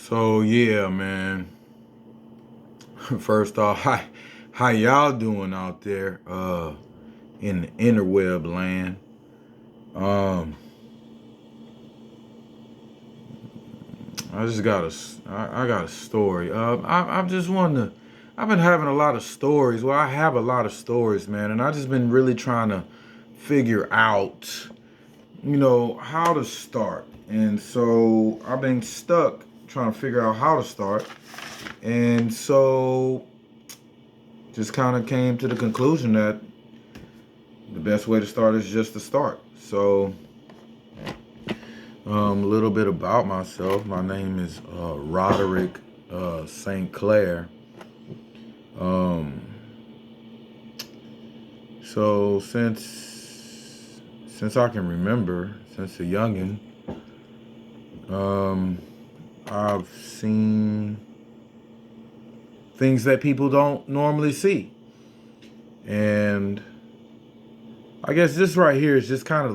So yeah, man. First off, how y'all doing out there in the interweb land? Um I just got I got a story. I just wanted to I've been having a lot of stories. Well, I have a lot of stories, man, and I just been really trying to figure out, how to start. And so I've been stuck trying to figure out how to start. And so just kind of came to the conclusion that the best way to start is just to start. So, a little bit about myself. My name is Roderick St. Clair. Um, so since I can remember, since a youngin, um, I've seen things that people don't normally see, and I guess this right here is just kind of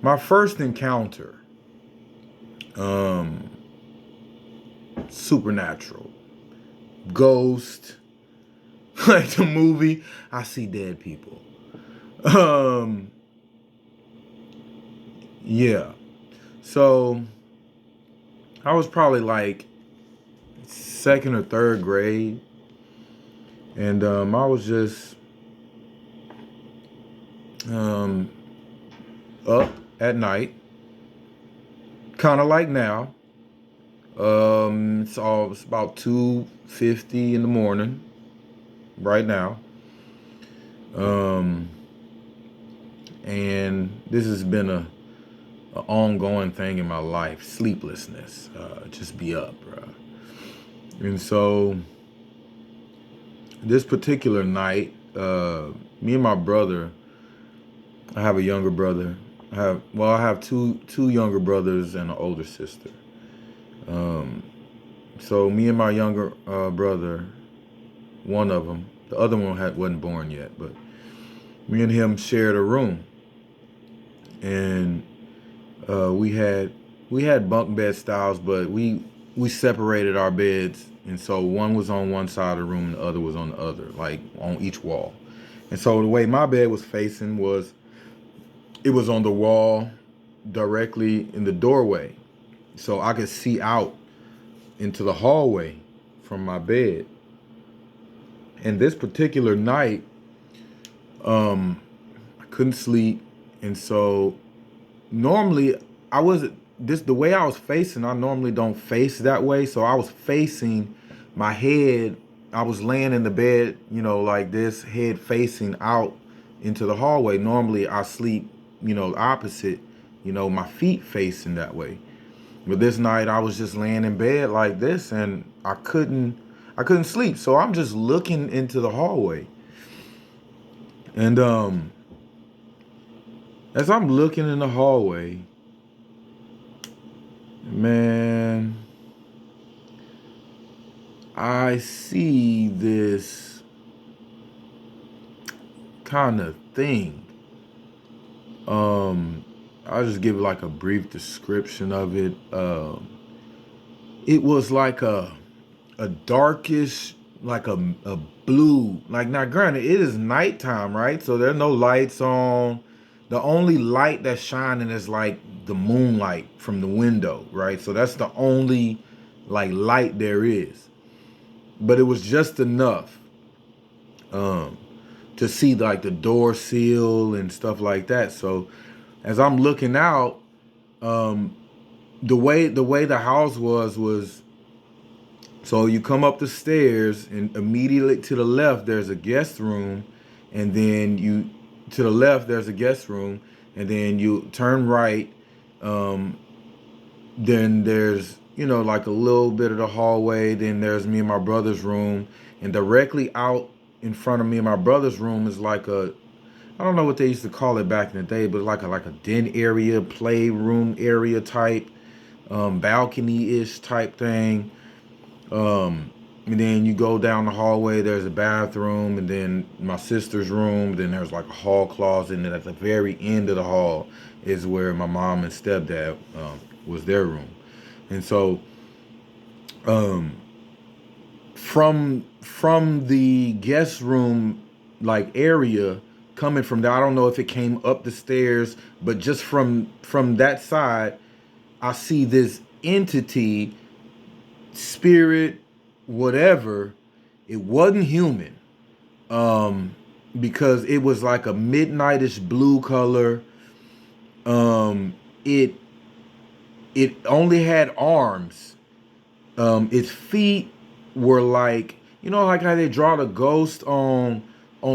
my first encounter, um, supernatural, ghost, like the movie. I see dead people. Um, yeah. So I was probably like second or third grade, and I was just um, up at night, kind of like now. It's about 2:50 in the morning right now. Um, and this has been a ongoing thing in my life, sleeplessness, just be up, bro. And so this particular night, me and my brother, I have a younger brother. I have two younger brothers and an older sister. Um, so me and my younger brother, one of them, the other one wasn't born yet, but me and him shared a room, and we had bunk bed styles, but we separated our beds, and so one was on one side of the room, and the other was on the other, like on each wall. And so the way my bed was facing was it was on the wall directly in the doorway, so I could see out into the hallway from my bed. And this particular night, I couldn't sleep, and so normally I wasn't this the way I was facing. I normally don't face that way, so I was facing my head. I was laying in the bed, like this, head facing out into the hallway. Normally I sleep, opposite, my feet facing that way. But this night I was just laying in bed like this, and I couldn't sleep. So I'm just looking into the hallway. And as I'm looking in the hallway, man, I see this kind of thing. I'll just give like a brief description of it. It was like a darkish, like a blue. Like, now granted, it is nighttime, right? So there are no lights on. The only light that's shining is like the moonlight from the window, right? So that's the only like light there is. But it was just enough um to see like the door seal and stuff like that. So as I'm looking out, um the way the house was, so you come up the stairs, and immediately to the left there's a guest room, and then you to the left there's a guest room, and then you turn right. um then there's, like a little bit of the hallway. Then there's me and my brother's room, and directly out in front of me and my brother's room is like I don't know what they used to call it back in the day, but like a den area, playroom area type, balcony-ish type thing. And then you go down the hallway, there's a bathroom, and then my sister's room. Then there's like a hall closet, and then at the very end of the hall is where my mom and stepdad was their room. And so um from the guest room like area coming from there, I don't know if it came up the stairs, but just from that side, I see this entity, spirit, whatever. It wasn't human. Because it was like a midnightish blue color. Um it it only had arms. Its feet were like, you know, like how they draw the ghost on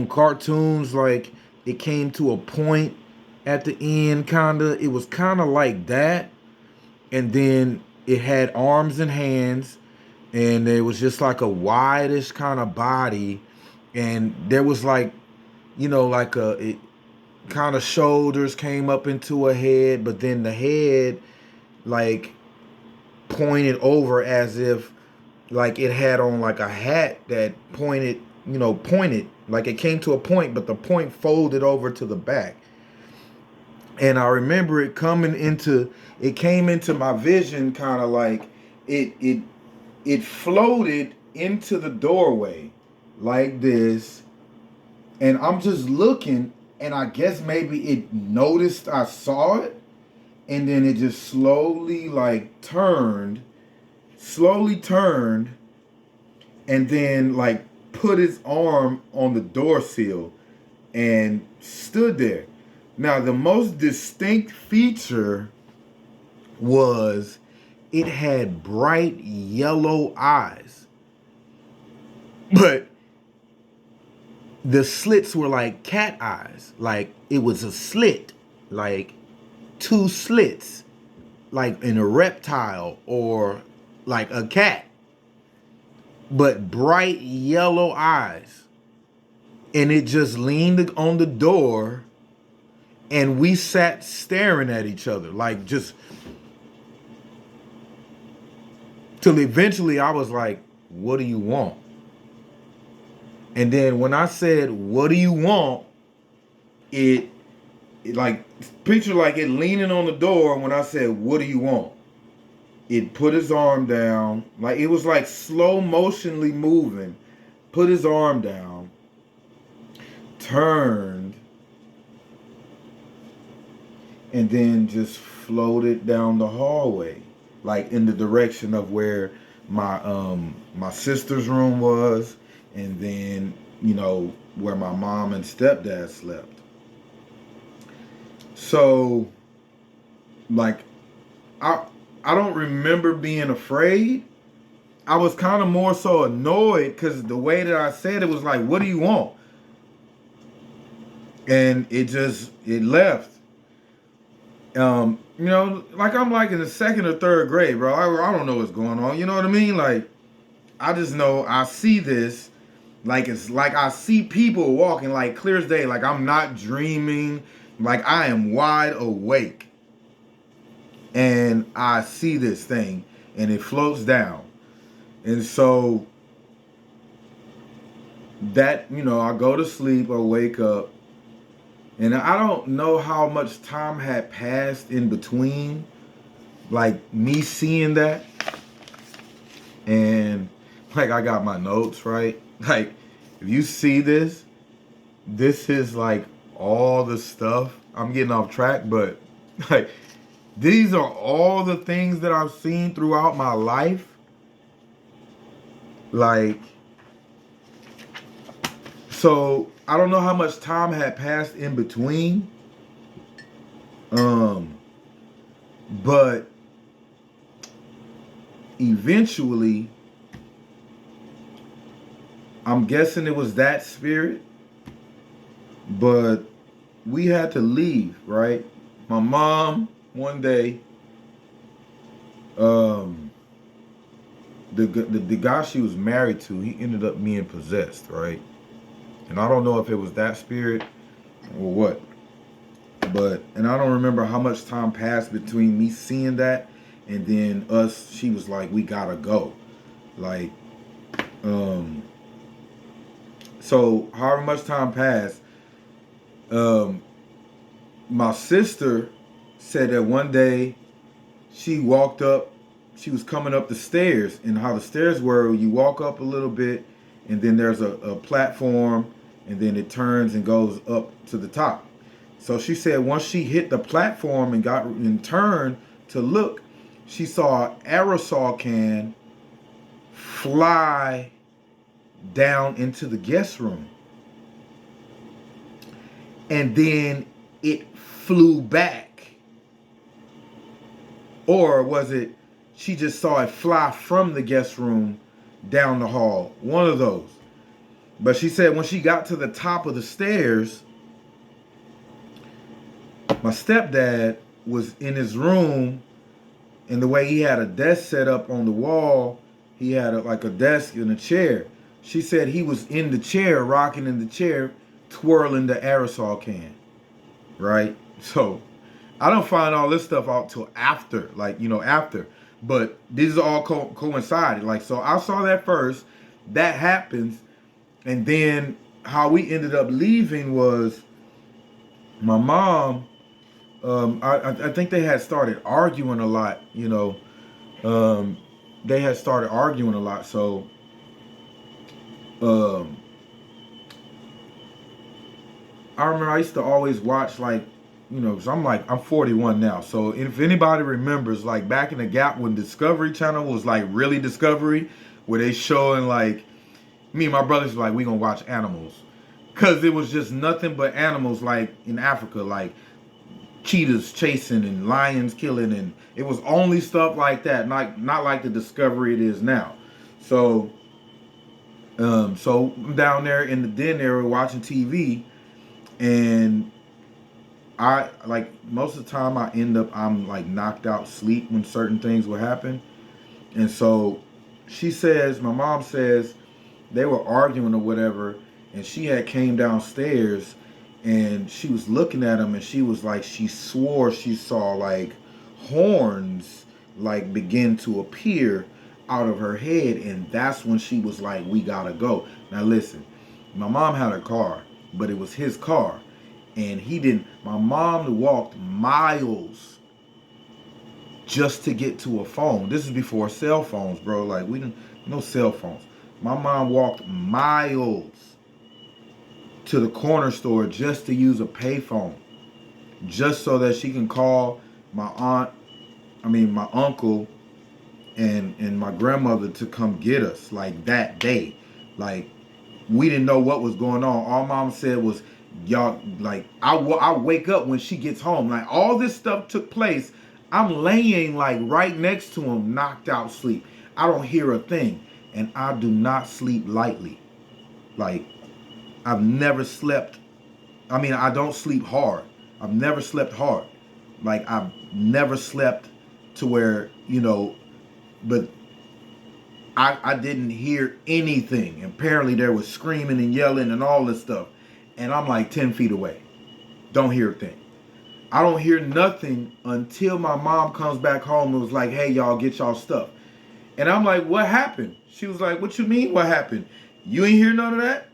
cartoons, like it came to a point at the end, kinda. It was kinda like that. And then it had arms and hands, and it was just like a wideish kind of body. And there was like, you know, like a it kind of shoulders came up into a head, but then the head like pointed over as if like it had on like a hat that pointed, you know, pointed like it came to a point, but the point folded over to the back. And I remember it came into my vision kind of like it floated into the doorway like this, and I'm just looking, and I guess maybe it noticed I saw it, and then it just slowly turned, and then like put his arm on the door sill and stood there. Now the most distinct feature was it had bright yellow eyes, but the slits were like cat eyes. Like it was a slit, like two slits, like in a reptile or like a cat, but bright yellow eyes. And it just leaned on the door, and we sat staring at each other, like just till eventually I was like, "What do you want?" And then when I said, "What do you want?" it like picture like it leaning on the door. When I said, "What do you want?" It put his arm down, like it was like slow motionly moving. Put his arm down, turned, and then just floated down the hallway, like in the direction of where my sister's room was, and then, you know, where my mom and stepdad slept. So like I I don't remember being afraid. I was kind of more so annoyed because the way that I said it was like, "What do you want?" And it left. You know, like I'm like in the second or third grade, bro. I don't know what's going on. You know what I mean? Like I just know I see this, like it's like I see people walking like clear as day. Like I'm not dreaming. Like I am wide awake, and I see this thing, and it floats down, and so that, you know, I go to sleep, I wake up, and I don't know how much time had passed in between, like me seeing that. And like I got my notes, right? Like if you see this, this is like all the stuff. I'm getting off track, but like these are all the things that I've seen throughout my life. Like, so I don't know how much time had passed in between. Um, but eventually, I'm guessing it was that spirit, but we had to leave, right? My mom, one day, um, the guy she was married to, he ended up being possessed, right? And I don't know if it was that spirit or what, but, and I don't remember how much time passed between me seeing that and then us. She was like, "We gotta go," like, um, so however much time passed, um, my sister said that one day she walked up she was coming up the stairs, and how the stairs were, you walk up a little bit, and then there's a platform, and then it turns and goes up to the top. So she said once she hit the platform and got and turned to look, she saw an aerosol can fly down into the guest room. And then it flew back. Or was it she just saw it fly from the guest room down the hall? One of those. But she said when she got to the top of the stairs, my stepdad was in his room, and the way he had a desk set up on the wall, he had like a desk and a chair. She said he was in the chair, rocking in the chair, twirling the aerosol can, right? So I don't find all this stuff out till after, like, after. But these are all coincided. Like, so I saw that first. That happens. And then how we ended up leaving was my mom, I think they had started arguing a lot, they had started arguing a lot. So I remember I used to always watch, like, because I'm 41 now. So if anybody remembers, like, back in the gap when Discovery Channel was like really Discovery, where they showing, like, me and my brothers were like, we gonna watch animals. Cause it was just nothing but animals, like in Africa, like cheetahs chasing and lions killing, and it was only stuff like that, not like the Discovery it is now. So so I'm down there in the den area watching TV, and I, like, most of the time I'm like knocked out sleep when certain things will happen. And so my mom says they were arguing or whatever, and she had came downstairs, and she was looking at him, and she was like, she swore she saw like horns like begin to appear out of her head, and that's when she was like, we gotta go. Now listen, my mom had a car, but it was his car, and my mom walked miles just to get to a phone. This is before cell phones, bro. Like, we didn't, no cell phones. My mom walked miles to the corner store just to use a payphone, just so that she can call my my uncle and my grandmother to come get us, like, that day. Like, we didn't know what was going on. All mom said was, y'all, like, I wake up when she gets home. Like, all this stuff took place. I'm laying like right next to him, knocked out sleep. I don't hear a thing. And I do not sleep lightly. Like, I've never slept. I don't sleep hard. I've never slept hard. Like, I've never slept to where, but I didn't hear anything. Apparently there was screaming and yelling and all this stuff. And I'm like 10 feet away. Don't hear a thing. I don't hear nothing until my mom comes back home and was like, hey, y'all, get y'all stuff. And I'm like, what happened? She was like, what you mean, what happened? You ain't hear none of that?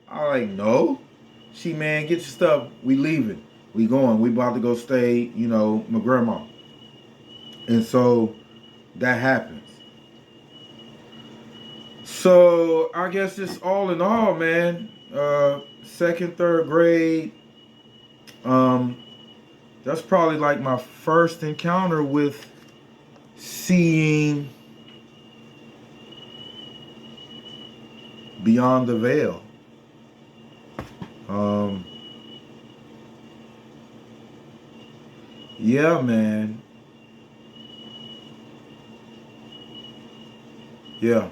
I'm like, no. She, man, get your stuff. We leaving. We going. We about to go stay, my grandma. And so that happens. So I guess just all in all, man, second, third grade, that's probably like my first encounter with seeing beyond the veil. Yeah, man. Yeah.